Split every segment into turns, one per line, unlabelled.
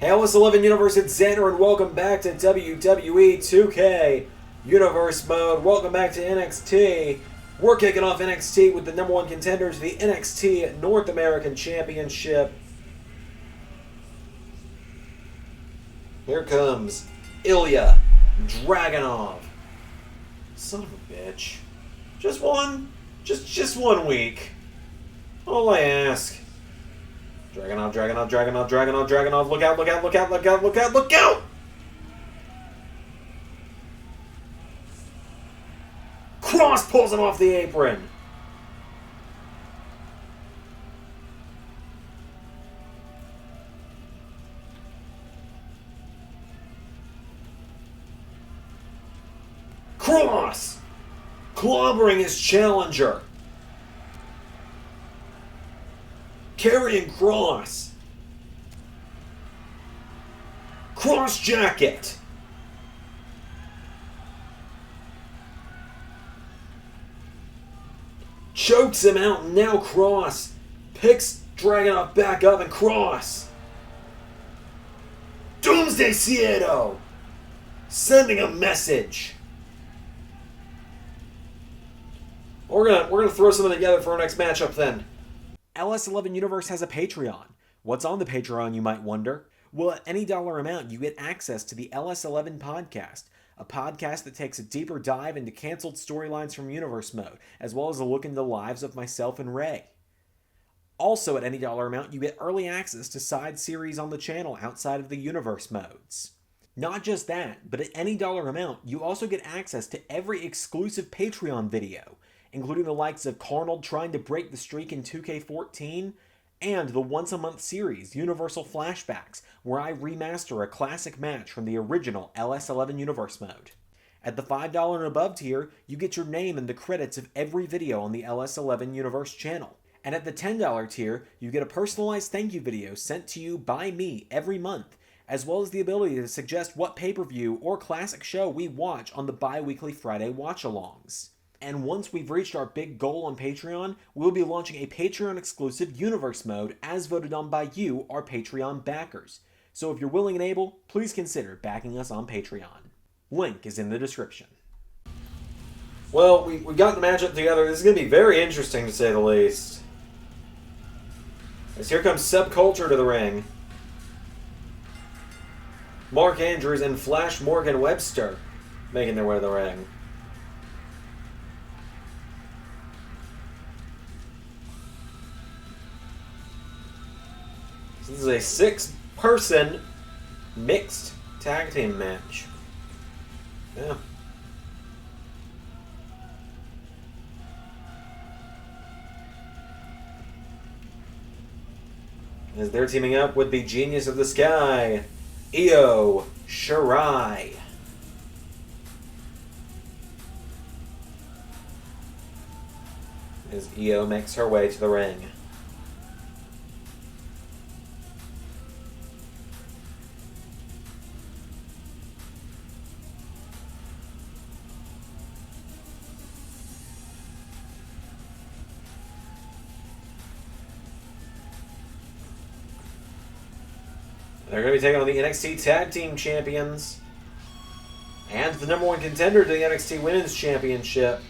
Hey, LS11 Universe, it's Xander, and welcome back to WWE 2K Universe Mode. Welcome back to NXT. We're kicking off NXT with the number one contender to the NXT North American Championship. Here comes Ilya Dragunov. Son of a bitch. Just one week. All I ask. Dragunov. Look out! Cross pulls him off the apron. Cross! Clobbering his challenger. Carrying Cross. Cross jacket. Chokes him out, and now Cross picks Dragunov back up, and Cross. Doomsday Ciedo sending a message. We're gonna throw something together for our next matchup then. LS11 Universe has a Patreon. What's on the Patreon, you might wonder? Well, at any dollar amount, you get access to the LS11 Podcast, a podcast that takes a deeper dive into canceled storylines from Universe Mode, as well as a look into the lives of myself and Ray. Also, at any dollar amount, you get early access to side series on the channel outside of the Universe Modes. Not just that, but at any dollar amount, you also get access to every exclusive Patreon video, including the likes of Carnold trying to break the streak in 2K14, and the once-a-month series, Universal Flashbacks, where I remaster a classic match from the original LS11 Universe Mode. At the $5 and above tier, you get your name in the credits of every video on the LS11 Universe channel. And at the $10 tier, you get a personalized thank you video sent to you by me every month, as well as the ability to suggest what pay-per-view or classic show we watch on the bi-weekly Friday watch-alongs. And once we've reached our big goal on Patreon, we'll be launching a Patreon-exclusive Universe Mode as voted on by you, our Patreon backers. So if you're willing and able, please consider backing us on Patreon. Link is in the description. Well, we got the matchup together. This is going to be very interesting, to say the least. As here comes Subculture to the ring. Mark Andrews and Flash Morgan Webster making their way to the ring. This is a six-person mixed tag team match. Yeah. As they're teaming up with the Genius of the Sky, Io Shirai. As Io makes her way to the ring. They're going to be taking on the NXT Tag Team Champions and the number one contender to the NXT Women's Championship.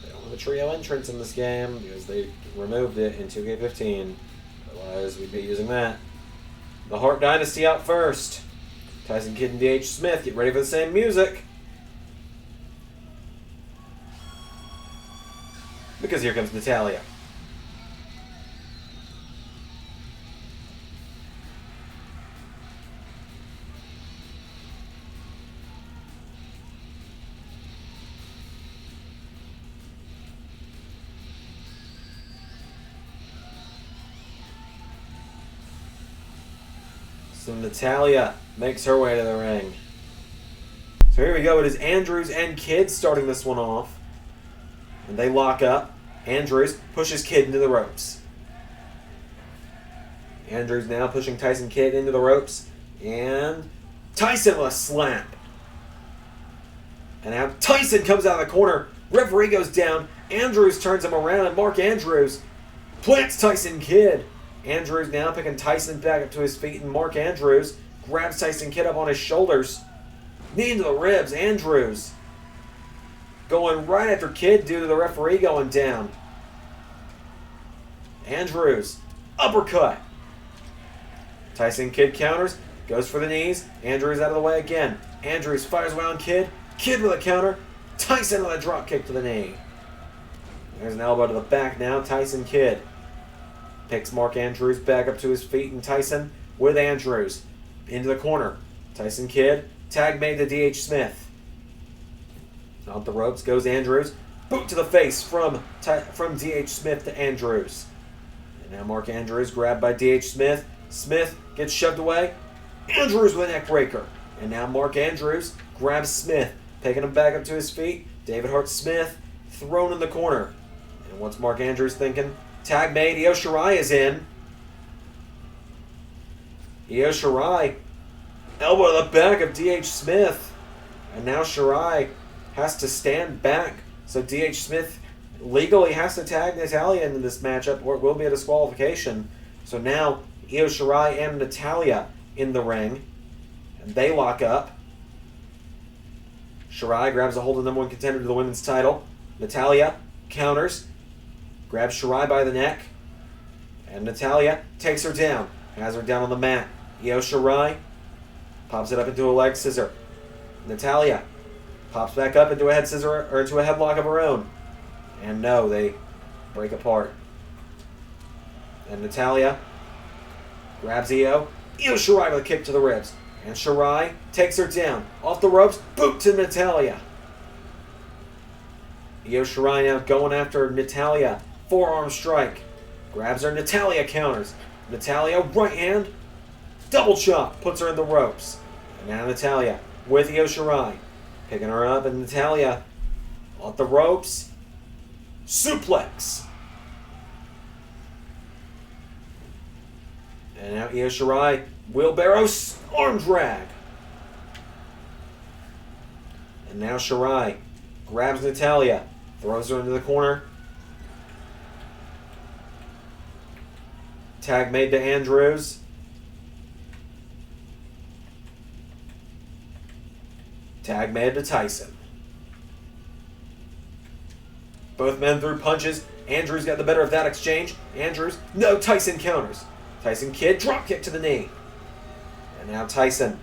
They don't have a trio entrance in this game because they removed it in 2K15. Otherwise, we'd be using that. The Hart Dynasty out first. Tyson Kidd and D.H. Smith, get ready for the same music. Because here comes Natalya. So Natalya makes her way to the ring. So here we go. It is Andrews and Kidd starting this one off. And they lock up. Andrews pushes Kidd into the ropes. Andrews now pushing Tyson Kidd into the ropes. And Tyson with a slap. And now Tyson comes out of the corner. Referee goes down. Andrews turns him around, and Mark Andrews plants Tyson Kidd. Andrews now picking Tyson back up to his feet, and Mark Andrews grabs Tyson Kidd up on his shoulders. Knee into the ribs. Andrews going right after Kidd due to the referee going down. Andrews, uppercut. Tyson Kidd counters, goes for the knees. Andrews out of the way again. Andrews fires away on Kidd. Kidd with a counter. Tyson with a drop kick to the knee. There's an elbow to the back now. Tyson Kidd picks Mark Andrews back up to his feet, and Tyson with Andrews into the corner. Tyson Kidd, tag made to D.H. Smith. Off the ropes goes Andrews. Boot to the face from D.H. Smith to Andrews. And now Mark Andrews grabbed by D.H. Smith. Smith gets shoved away. Andrews with a neck breaker. And now Mark Andrews grabs Smith, picking him back up to his feet. David Hart Smith thrown in the corner. And what's Mark Andrews thinking? Tag made. Io Shirai is in. Io Shirai. Elbow to the back of D.H. Smith. And now Shirai has to stand back. So D.H. Smith legally has to tag Natalya into this matchup, or it will be a disqualification. So now Io Shirai and Natalya in the ring. And they lock up. Shirai grabs a hold of the #1 contender to the women's title. Natalya counters. Grabs Shirai by the neck. And Natalya takes her down. Has her down on the mat. Io Shirai pops it up into a leg scissor. Natalya pops back up into a head scissor, or into a headlock of her own. And no, they break apart. And Natalya grabs Io. Io Shirai with a kick to the ribs. And Shirai takes her down. Off the ropes, boot to Natalya. Io Shirai now going after Natalya. Forearm strike. Grabs her. Natalya counters. Natalya right hand. Double chop. Puts her in the ropes. And now Natalya with Io Shirai. Picking her up, and Natalya off the ropes. Suplex. And now Io Shirai, wheelbarrow arm drag. And now Shirai grabs Natalya, throws her into the corner. Tag made to Andrews. Tag made to Tyson. Both men threw punches. Andrews got the better of that exchange. Andrews, no, Tyson counters. Tyson Kidd, drop kick to the knee. And now Tyson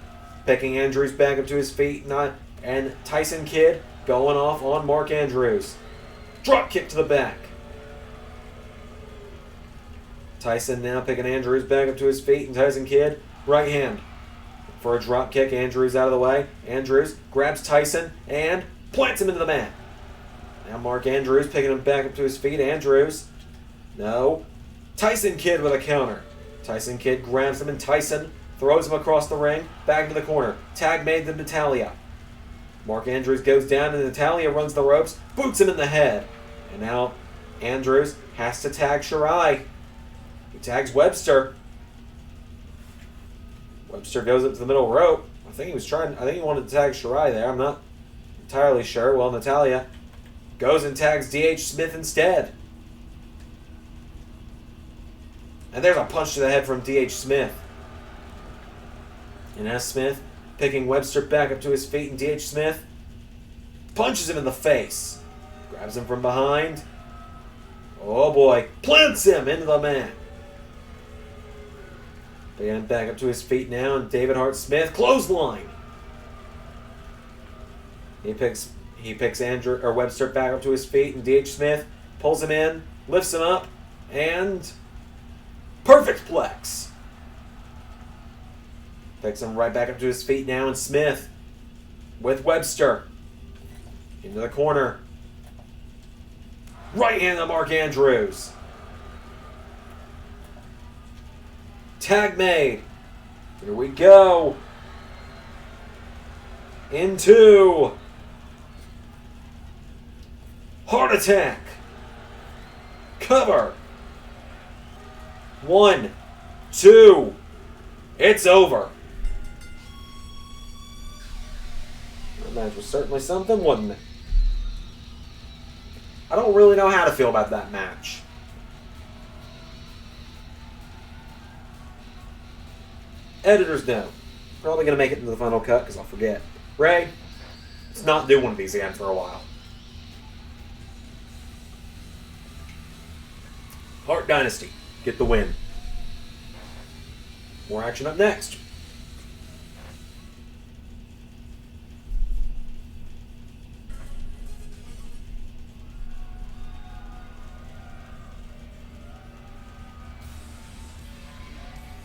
picking Andrews back up to his feet. And Tyson Kidd going off on Mark Andrews. Drop kick to the back. Tyson now picking Andrews back up to his feet. And Tyson Kidd, right hand. For a drop kick, Andrews out of the way. Andrews grabs Tyson and plants him into the mat. Now Mark Andrews picking him back up to his feet. Andrews, no. Tyson Kidd with a counter. Tyson Kidd grabs him, and Tyson throws him across the ring, back to the corner. Tag made to Natalya. Mark Andrews goes down, and Natalya runs the ropes, boots him in the head. And now Andrews has to tag Shirai. He tags Webster. Webster goes up to the middle rope. I think he wanted to tag Shirai there. I'm not entirely sure. Well, Natalya goes and tags D.H. Smith instead. And there's a punch to the head from D.H. Smith. And now Smith picking Webster back up to his feet, and D.H. Smith punches him in the face. Grabs him from behind. Oh boy. Plants him into the mat. Picking him back up to his feet now, and David Hart Smith clothesline. He picks Webster back up to his feet, and D.H. Smith pulls him in, lifts him up, and perfect plex. Picks him right back up to his feet now, and Smith with Webster into the corner. Right hand to Mark Andrews. Tag made. Here we go. Into Heart Attack. Cover. 1, 2. It's over. That match was certainly something, wasn't it? I don't really know how to feel about that match. Editor's note. Probably going to make it into the final cut because I'll forget. Ray, let's not do one of these again for a while. Hart Dynasty. Get the win. More action up next.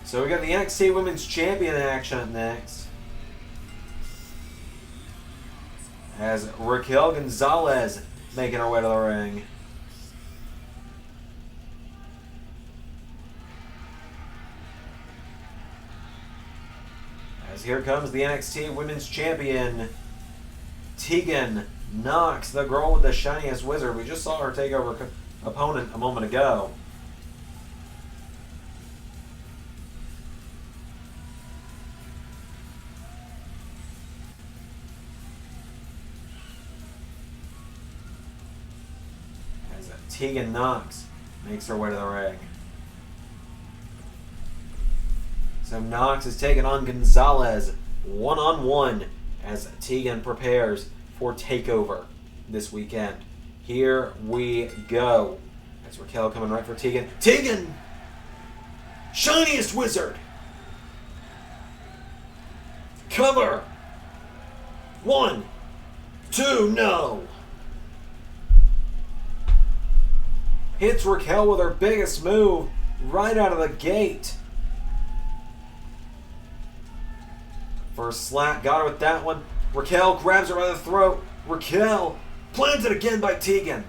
So we got the NXT Women's Champion action up next. As Raquel Gonzalez making her way to the ring. As here comes the NXT Women's Champion, Tegan Nox, the girl with the shiniest wizard. We just saw her take over opponent a moment ago. Tegan Nox makes her way to the ring. So Nox is taking on Gonzalez one-on-one as Tegan prepares for Takeover this weekend. Here we go. That's Raquel coming right for Tegan. Tegan! Shiniest wizard! Cover! 1, 2, no! Hits Raquel with her biggest move right out of the gate. First slap, got her with that one. Raquel grabs her by the throat. Raquel plants it again by Tegan.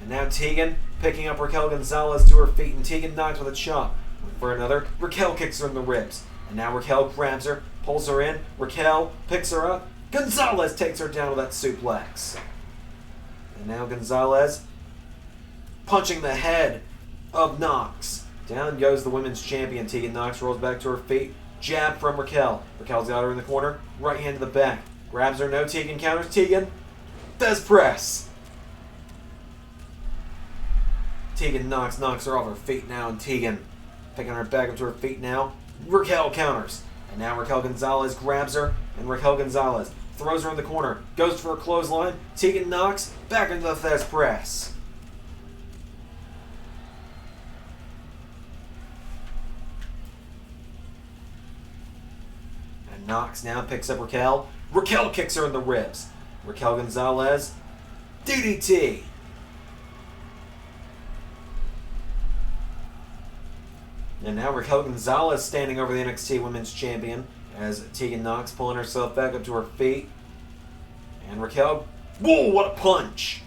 And now Tegan picking up Raquel Gonzalez to her feet, and Tegan Nox with a chop. For another, Raquel kicks her in the ribs. And now Raquel grabs her, pulls her in. Raquel picks her up. Gonzalez takes her down with that suplex. And now Gonzalez punching the head of Nox. Down goes the women's champion. Tegan Nox rolls back to her feet. Jab from Raquel. Raquel's got her in the corner. Right hand to the back. Grabs her. No. Tegan counters. Tegan does press. Tegan Nox knocks her off her feet now. And Tegan picking her back up to her feet now. Raquel counters. And now Raquel Gonzalez grabs her. And Raquel Gonzalez throws her in the corner. Goes for a clothesline. Tegan Nox back into the Thez press. And Nox now picks up Raquel. Raquel kicks her in the ribs. Raquel Gonzalez. DDT. And now Raquel Gonzalez standing over the NXT Women's Champion as Tegan Nox pulling herself back up to her feet. And Raquel, whoa, what a punch!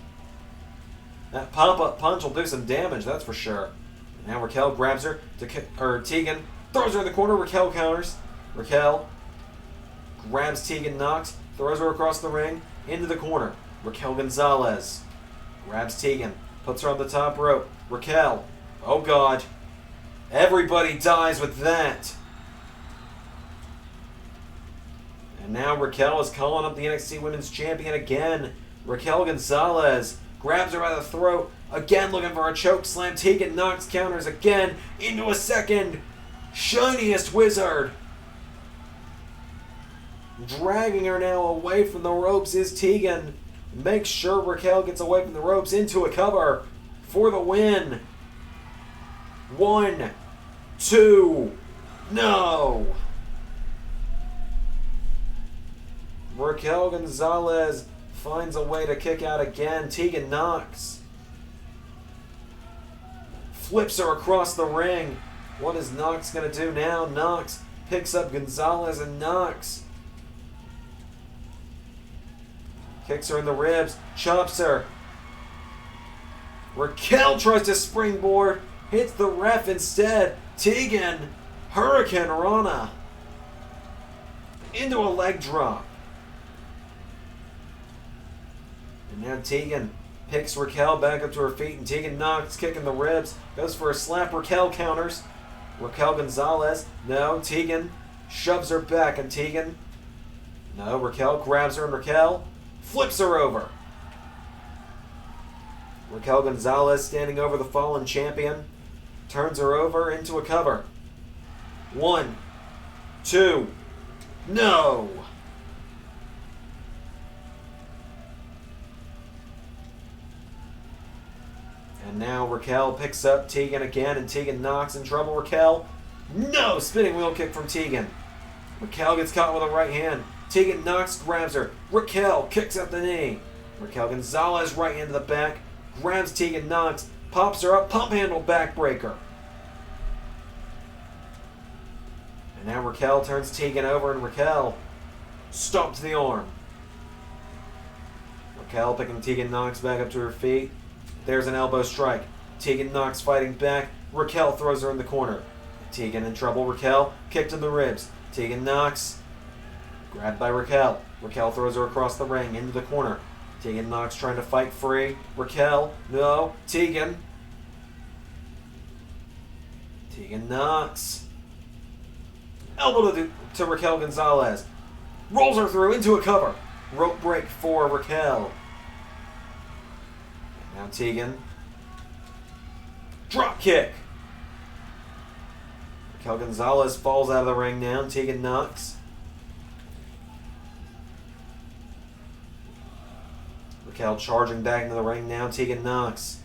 That pop-up punch will do some damage, that's for sure. And now Raquel grabs her, Tegan throws her in the corner. Raquel counters. Raquel grabs Tegan Nox, throws her across the ring, into the corner. Raquel Gonzalez grabs Tegan, puts her on the top rope. Raquel, oh God, everybody dies with that. And now Raquel is calling up the NXT Women's Champion again. Raquel Gonzalez grabs her by the throat. Again looking for a choke slam. Tegan Nox counters again into a second. Shiniest wizard. Dragging her now away from the ropes is Tegan. Makes sure Raquel gets away from the ropes into a cover for the win. 1, 2, no. Raquel Gonzalez finds a way to kick out again. Tegan Nox flips her across the ring. What is Nox going to do now? Nox picks up Gonzalez, and Nox kicks her in the ribs, chops her. Raquel tries to springboard, hits the ref instead. Tegan, Hurricane Rana into a leg drop. And now Tegan picks Raquel back up to her feet, and Tegan Nox kicking the ribs, goes for a slap. Raquel counters. Raquel Gonzalez, no. Tegan shoves her back, and Tegan, no. Raquel grabs her, and Raquel flips her over. Raquel Gonzalez standing over the fallen champion. Turns her over into a cover. 1, 2, no! And now Raquel picks up Tegan again, and Tegan knocks in trouble. Raquel, no! Spinning wheel kick from Tegan. Raquel gets caught with a right hand. Tegan knocks, grabs her. Raquel kicks out the knee. Raquel Gonzalez right hand to the back. Grabs Tegan Knox. Pops her up. Pump handle backbreaker. And now Raquel turns Tegan over, and Raquel stomps the arm. Raquel picking Tegan Knox back up to her feet. There's an elbow strike. Tegan Knox fighting back. Raquel throws her in the corner. Tegan in trouble. Raquel kicked in the ribs. Tegan Knox grabbed by Raquel. Raquel throws her across the ring into the corner. Tegan Knox trying to fight free. Raquel, no. Tegan. Tegan Knox. Elbow to Raquel Gonzalez. Rolls her through into a cover. Rope break for Raquel. Now Tegan. Drop kick. Raquel Gonzalez falls out of the ring now. Tegan Knox. Raquel charging back into the ring now. Tegan Knox.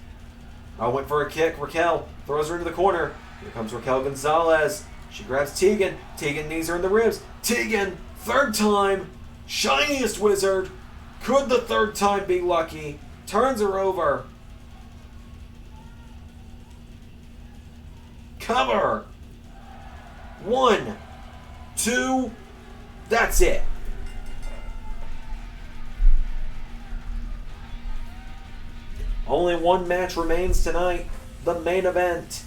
Went for a kick. Raquel throws her into the corner. Here comes Raquel Gonzalez. She grabs Tegan. Tegan knees her in the ribs. Tegan, third time. Shiniest wizard. Could the third time be lucky? Turns her over. Cover. 1, 2. That's it. Only one match remains tonight. The main event.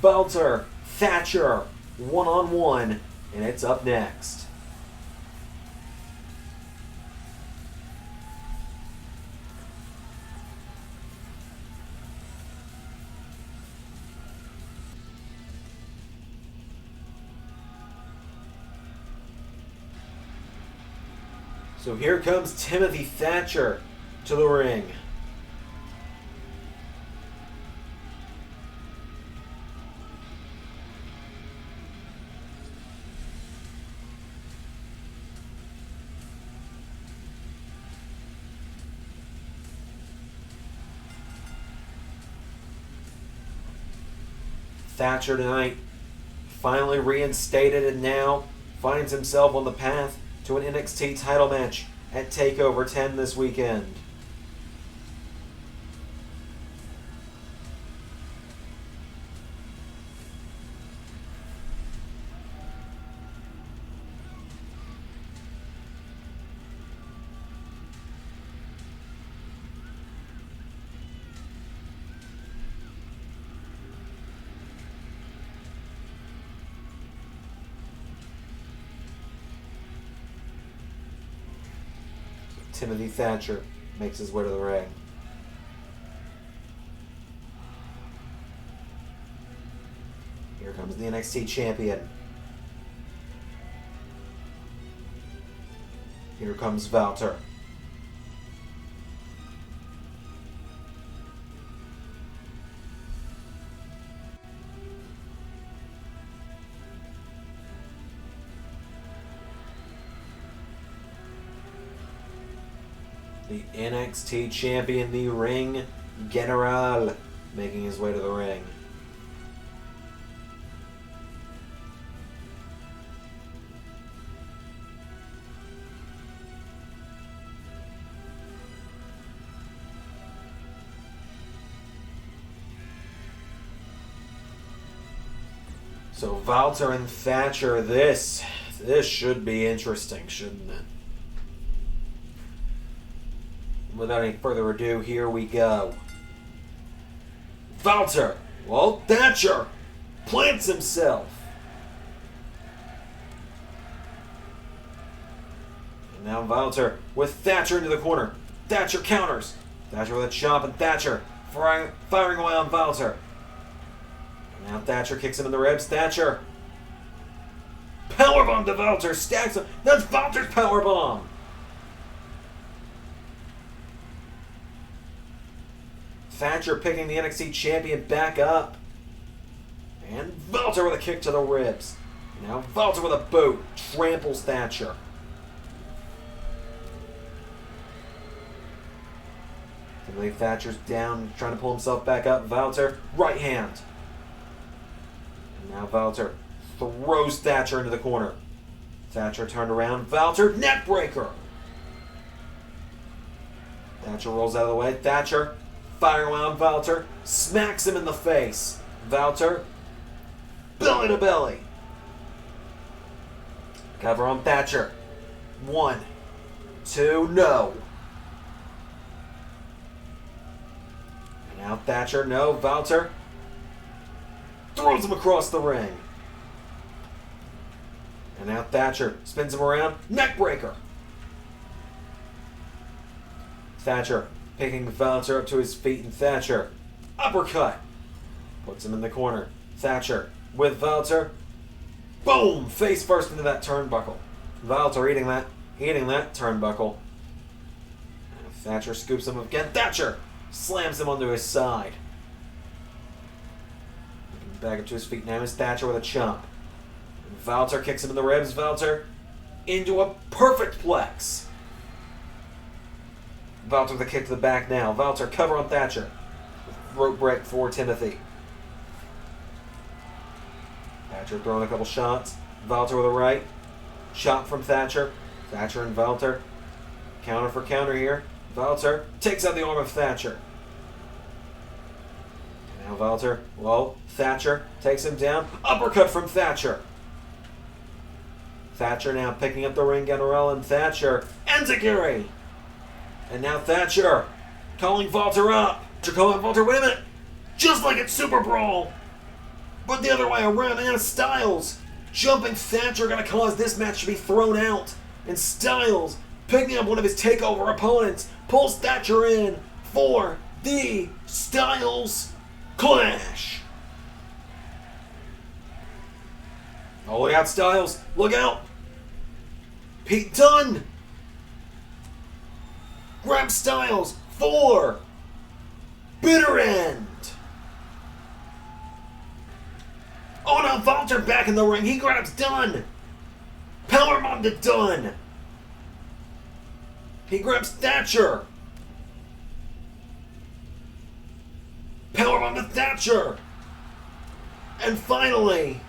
Walter, Thatcher, one-on-one. And it's up next. So here comes Timothy Thatcher to the ring. Thatcher tonight finally reinstated and now finds himself on the path to an NXT title match at Takeover 10 this weekend. Timothy Thatcher makes his way to the ring. Here comes the NXT champion. Here comes Walter. The NXT champion, the Ring General, making his way to the ring. So Walter and Thatcher, this should be interesting, shouldn't it? Without any further ado, here we go. Walter, well, Thatcher plants himself. And now Walter with Thatcher into the corner. Thatcher counters. Thatcher with a chop, and Thatcher firing away on Walter. And now Thatcher kicks him in the ribs. Thatcher. Powerbomb to Walter. Stacks him. That's Walter's powerbomb. Thatcher picking the NXT champion back up. And Walter with a kick to the ribs. Now Walter with a boot. Tramples Thatcher. Timothy Thatcher's down, trying to pull himself back up. Walter, right hand. And now Walter throws Thatcher into the corner. Thatcher turned around. Walter, neck breaker. Thatcher rolls out of the way. Thatcher, firing away on Walter, smacks him in the face. Walter, belly to belly. Cover on Thatcher. 1, 2, no. And now Thatcher, no. Walter throws him across the ring. And now Thatcher spins him around. Neck breaker. Thatcher picking Walter up to his feet, and Thatcher uppercut. Puts him in the corner. Thatcher with Walter. Boom! Face first into that turnbuckle. Walter eating that turnbuckle. And Thatcher scoops him up again. Thatcher slams him onto his side. Back up to his feet now is Thatcher with a chomp. Walter kicks him in the ribs. Walter into a perfect plex. Walter with a kick to the back now. Walter cover on Thatcher. Rope break for Timothy. Thatcher throwing a couple shots. Walter with a right. Shot from Thatcher. Thatcher and Walter. Counter for counter here. Walter takes out the arm of Thatcher. And now Walter, whoa, Thatcher takes him down. Uppercut from Thatcher. Thatcher now picking up the ring ganarelle, and Thatcher enziguri. And now Thatcher calling Walter up. They're calling Walter, wait a minute. Just like it's Super Brawl. But the other way around, and Styles jumping Thatcher going to cause this match to be thrown out. And Styles picking up one of his Takeover opponents, pulls Thatcher in for the Styles Clash. Oh, look out, Styles. Look out. Pete Dunne grabs Styles for bitter end. Oh no, Walter back in the ring. He grabs Dunne. Powerbomb to Dunne. He grabs Thatcher. Powerbomb to Thatcher. And finally,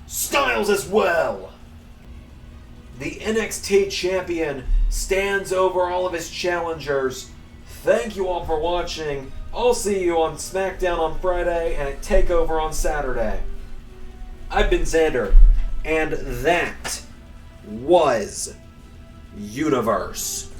Styles as well. The NXT champion stands over all of his challengers. Thank you all for watching. I'll see you on SmackDown on Friday and at Takeover on Saturday. I've been Xander, and that was Universe.